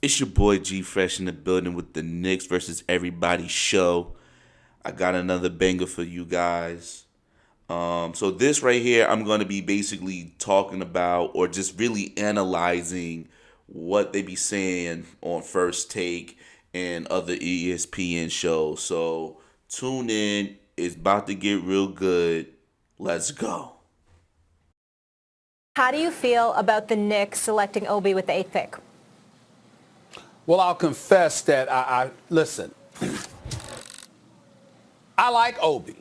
It's your boy G.Phresh in the building with the Knicks versus Everybody show. I got another banger for you guys. So this right here, I'm going to be basically talking about or just really analyzing what they be saying on First Take and other ESPN shows. So tune in. It's about to get real good. Let's go. How do you feel about the Knicks selecting Obi with the 8th pick? Well, I'll confess that listen. I like Obi.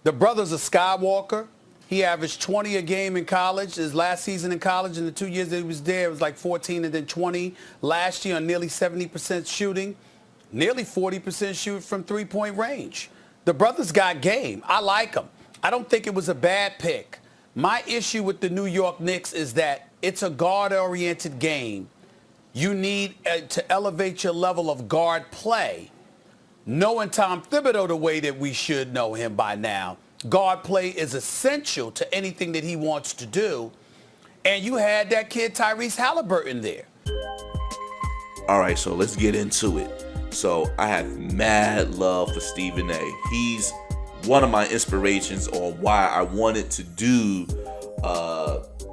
The brother's a Skywalker. He averaged 20 a game in college. His last season in college, in the 2 years that he was there, it was like 14 and then 20. Last year, on nearly 70% shooting, nearly 40% shoot from three-point range. The brother's got game. I like him. I don't think it was a bad pick. My issue with the New York Knicks is that it's a guard-oriented game. You need to elevate your level of guard play. Knowing Tom Thibodeau the way that we should know him by now, guard play is essential to anything that he wants to do. And you had that kid Tyrese Halliburton there. All right, so let's get into it. So I have mad love for Stephen A. He's one of my inspirations on why I wanted to do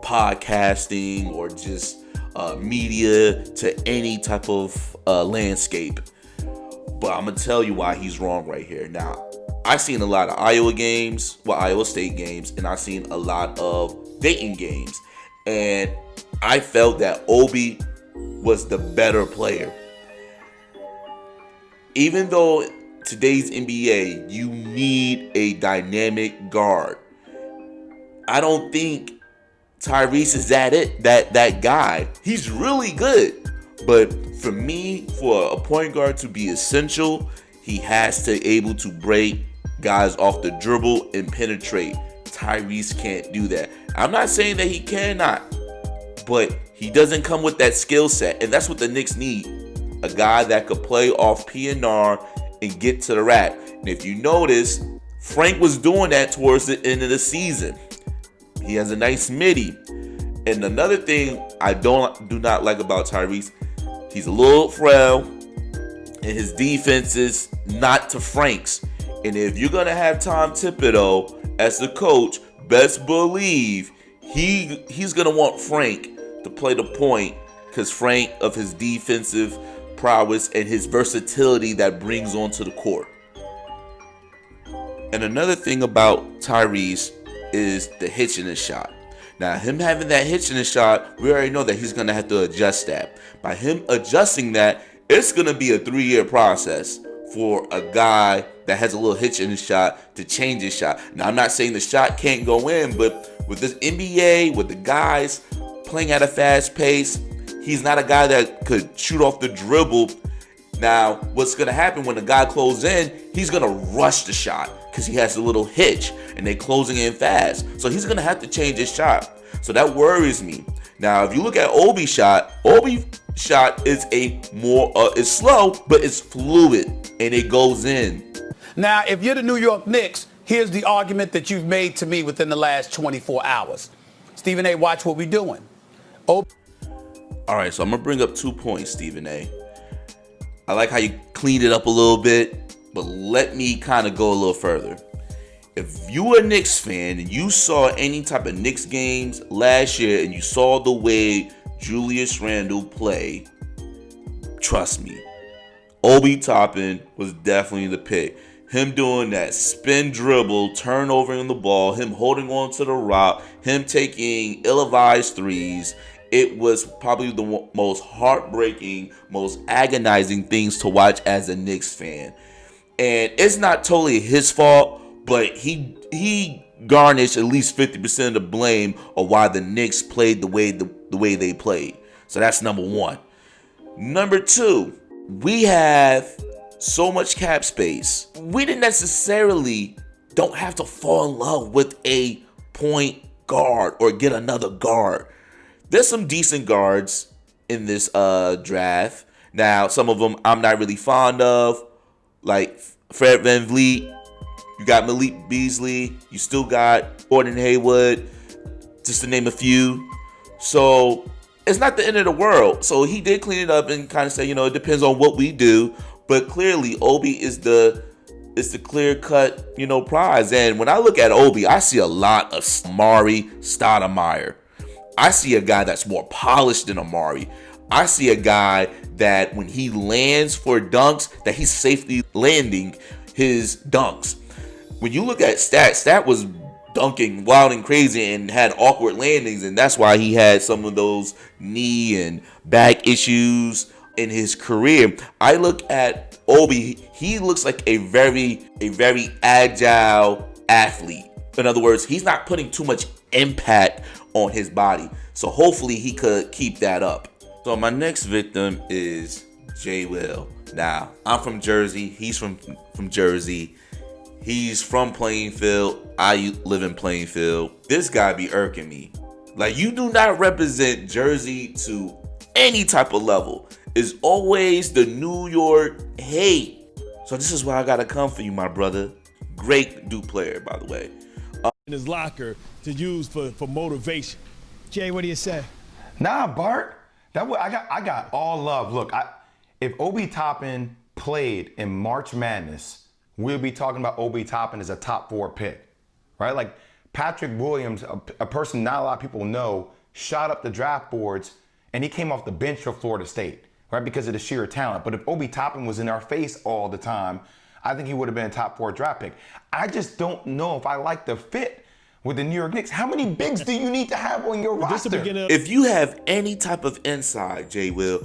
podcasting or just media to any type of landscape. But I'm going to tell you why he's wrong right here. Now, I've seen a lot of Iowa State games, and I've seen a lot of Dayton games. And I felt that Obi was the better player. Even though today's NBA, you need a dynamic guard, I don't think Tyrese is that guy. He's really good. But for me, for a point guard to be essential, he has to able to break guys off the dribble and penetrate. Tyrese can't do that. I'm not saying that he cannot, but he doesn't come with that skill set. And that's what the Knicks need. A guy that could play off PNR and get to the rack. And if you notice, Frank was doing that towards the end of the season. He has a nice midi. And another thing I do not like about Tyrese, he's a little frail, and his defense is not to Frank's. And if you're going to have Tom Thibodeau as the coach, best believe he's going to want Frank to play the point, because Frank, of his defensive prowess and his versatility that brings onto the court. And another thing about Tyrese is the hitch in his shot. Now, him having that hitch in his shot, we already know that he's going to have to adjust that. By him adjusting that, it's going to be a 3-year process for a guy that has a little hitch in his shot to change his shot. Now, I'm not saying the shot can't go in, but with this NBA, with the guys playing at a fast pace, he's not a guy that could shoot off the dribble. Now, what's going to happen when the guy closes in, he's going to rush the shot because he has a little hitch and they're closing in fast. So he's going to have to change his shot. So that worries me. Now, if you look at Obi's shot is it's slow, but it's fluid and it goes in. Now, if you're the New York Knicks, here's the argument that you've made to me within the last 24 hours. Stephen A., watch what we're doing. All right, so I'm going to bring up 2 points, Stephen A. I like how you cleaned it up a little bit, but let me kind of go a little further. If you were a Knicks fan and you saw any type of Knicks games last year and you saw the way Julius Randle play, trust me, Obi Toppin was definitely the pick. Him doing that spin dribble, turnover in the ball, him holding on to the rock, him taking ill-advised threes. It was probably the most heartbreaking, most agonizing things to watch as a Knicks fan. And it's not totally his fault, but he garnished at least 50% of the blame of why the Knicks played the way they played. So that's number one. Number two, we have so much cap space. We didn't necessarily don't have to fall in love with a point guard or get another guard. There's some decent guards in this draft. Now, some of them I'm not really fond of, like Fred VanVleet. You got Malik Beasley. You still got Gordon Hayward, just to name a few. So it's not the end of the world. So he did clean it up and kind of say, it depends on what we do. But clearly, Obi is the clear cut, prize. And when I look at Obi, I see a lot of Amari Stoudemire. I see a guy that's more polished than Amari. I see a guy that when he lands for dunks, that he's safely landing his dunks. When you look at Stat was dunking wild and crazy and had awkward landings, and that's why he had some of those knee and back issues in his career. I look at Obi, he looks like a very agile athlete. In other words, he's not putting too much impact on his body. So hopefully he could keep that up. So my next victim is Jay Will. Now, I'm from Jersey. He's from Jersey. He's from Plainfield. I live in Plainfield. This guy be irking me. Like, you do not represent Jersey to any type of level. It's always the New York hate. So this is why I gotta come for you, my brother. Great Duke player, by the way. In his locker to use for motivation. Jay, what do you say? Nah, Bart. I got all love. Look, if Obi Toppin played in March Madness, we'll be talking about Obi Toppin as a top 4 pick, right? Like Patrick Williams, a person not a lot of people know, shot up the draft boards, and he came off the bench for Florida State, right? Because of the sheer talent. But if Obi Toppin was in our face all the time, I think he would have been a top 4 draft pick. I just don't know if I like the fit with the New York Knicks. How many bigs do you need to have on your roster? If you have any type of insight, Jay Will,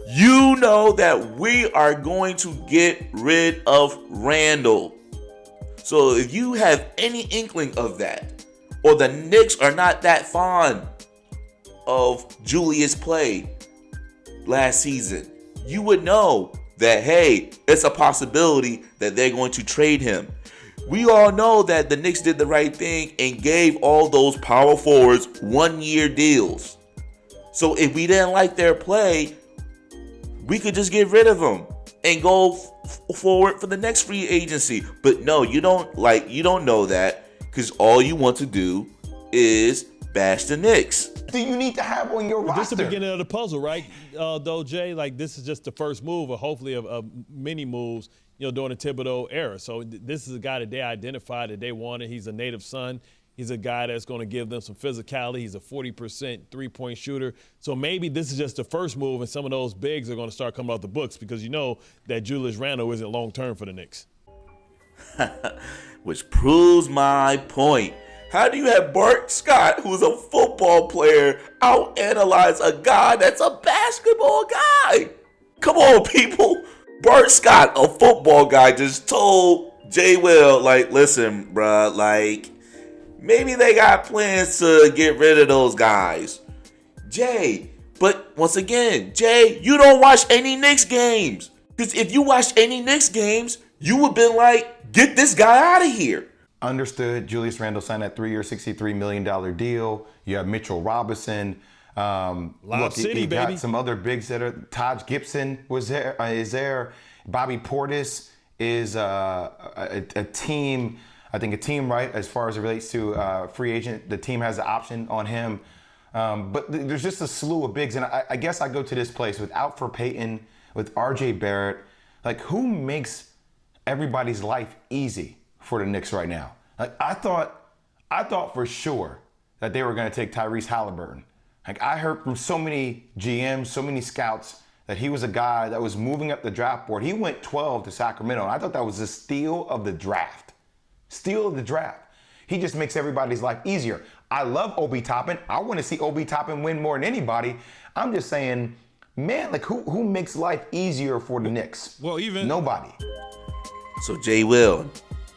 you know that we are going to get rid of Randall. So if you have any inkling of that, or the Knicks are not that fond of Julius' play last season, you would know that, hey, it's a possibility that they're going to trade him. We all know that the Knicks did the right thing and gave all those power forwards 1-year deals. So if we didn't like their play, we could just get rid of them and go forward for the next free agency. But no, you don't know that, because all you want to do is bash the Knicks. Do you need to have on your roster? This is the beginning of the puzzle, right, though, Jay? Like, this is just the first move, or hopefully of many moves, during the Thibodeau era. So this is a guy that they identified, that they wanted. He's a native son. He's a guy that's going to give them some physicality. He's a 40% three-point shooter. So maybe this is just the first move, and some of those bigs are going to start coming off the books, because you know that Julius Randle isn't long-term for the Knicks. Which proves my point. How do you have Bart Scott, who's a football player, out-analyze a guy that's a basketball guy? Come on, people. Bart Scott, a football guy, just told Jay Will, like, listen, bruh, like, maybe they got plans to get rid of those guys. Jay, but once again, Jay, you don't watch any Knicks games. Because if you watch any Knicks games, you would have been like, get this guy out of here. Understood. Julius Randle signed that 3-year, $63 million deal. You have Mitchell Robinson. City, you got baby. some other bigs that are. Taj Gibson is there. Bobby Portis is a team. I think a team, right, as far as it relates to free agent. The team has an option on him. But there's just a slew of bigs. And I guess I go to this place without for Payton, with RJ Barrett. Like, who makes everybody's life easy for the Knicks right now? Like, I thought for sure that they were going to take Tyrese Halliburton. Like, I heard from so many GMs, so many scouts, that he was a guy that was moving up the draft board. He went 12 to Sacramento, and I thought that was a steal of the draft. Steal of the draft. He just makes everybody's life easier. I love Obi Toppin. I want to see Obi Toppin win more than anybody. I'm just saying, man, like, who makes life easier for the Knicks? Well, even nobody. So Jay Will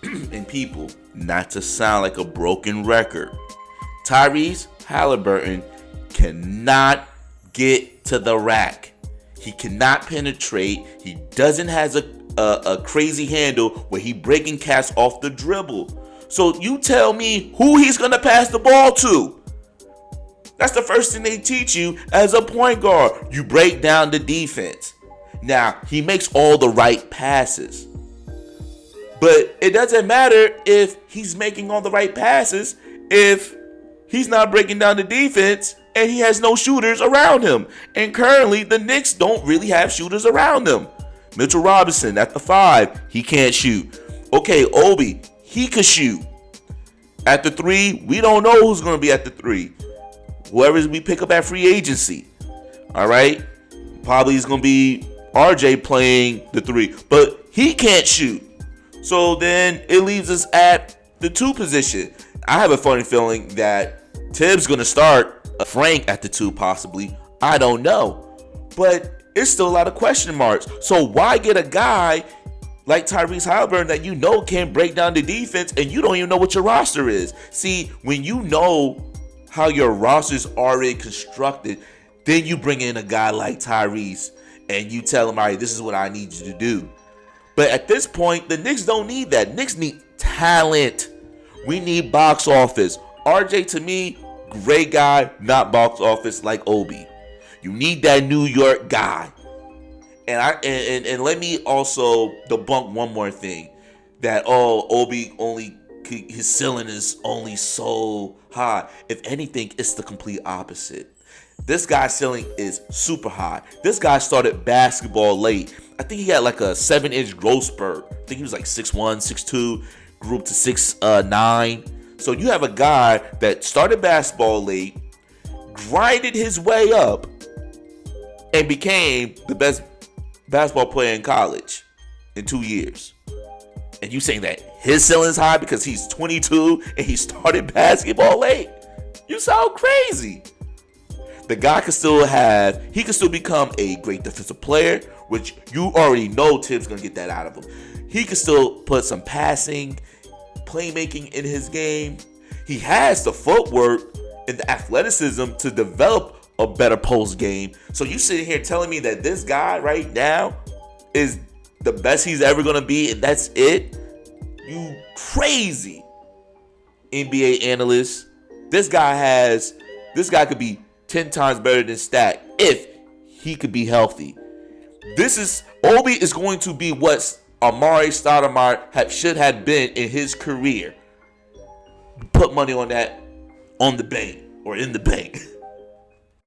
and people, not to sound like a broken record, Tyrese Halliburton cannot get to the rack. He cannot penetrate. He doesn't have a crazy handle where he breaking cats off the dribble. So you tell me who he's going to pass the ball to. That's the first thing they teach you as a point guard. You break down the defense. Now, he makes all the right passes. But it doesn't matter if he's making all the right passes if he's not breaking down the defense and he has no shooters around him. And currently, the Knicks don't really have shooters around them. Mitchell Robinson at the 5, he can't shoot. Okay, Obi, he could shoot. At the 3, we don't know who's going to be at the 3. Whoever we pick up at free agency. All right? Probably is going to be RJ playing the 3. But he can't shoot. So then it leaves us at the 2 position. I have a funny feeling that Tibbs going to start Frank at the 2 possibly. I don't know. But it's still a lot of question marks. So why get a guy like Tyrese Halliburton that you know can break down the defense and you don't even know what your roster is? See, when you know how your roster's already constructed, then you bring in a guy like Tyrese and you tell him, all right, this is what I need you to do. But at this point, the Knicks don't need that. Knicks need talent. We need box office. RJ, to me, great guy, not box office like Obi. You need that New York guy. And let me also debunk one more thing. That, Obi only, his ceiling is only so high. If anything, it's the complete opposite. This guy's ceiling is super high. This guy started basketball late. I think he had like a 7-inch growth spurt. I think he was like 6'1", 6'2", grew up to 6'9". So you have a guy that started basketball late, grinded his way up, and became the best basketball player in college in 2 years. And you saying that his ceiling is high because he's 22 and he started basketball late? You sound crazy. The guy could still become a great defensive player, which you already know Tibbs gonna get that out of him. He could still put some passing, playmaking in his game. He has the footwork and the athleticism to develop a better post game. So you sitting here telling me that this guy right now is the best he's ever gonna be, and that's it? You crazy NBA analyst. This guy could be 10 times better than Stat if he could be healthy. Obi is going to be what Amari Stoudemire should have been in his career. Put money on that on the bank or in the bank.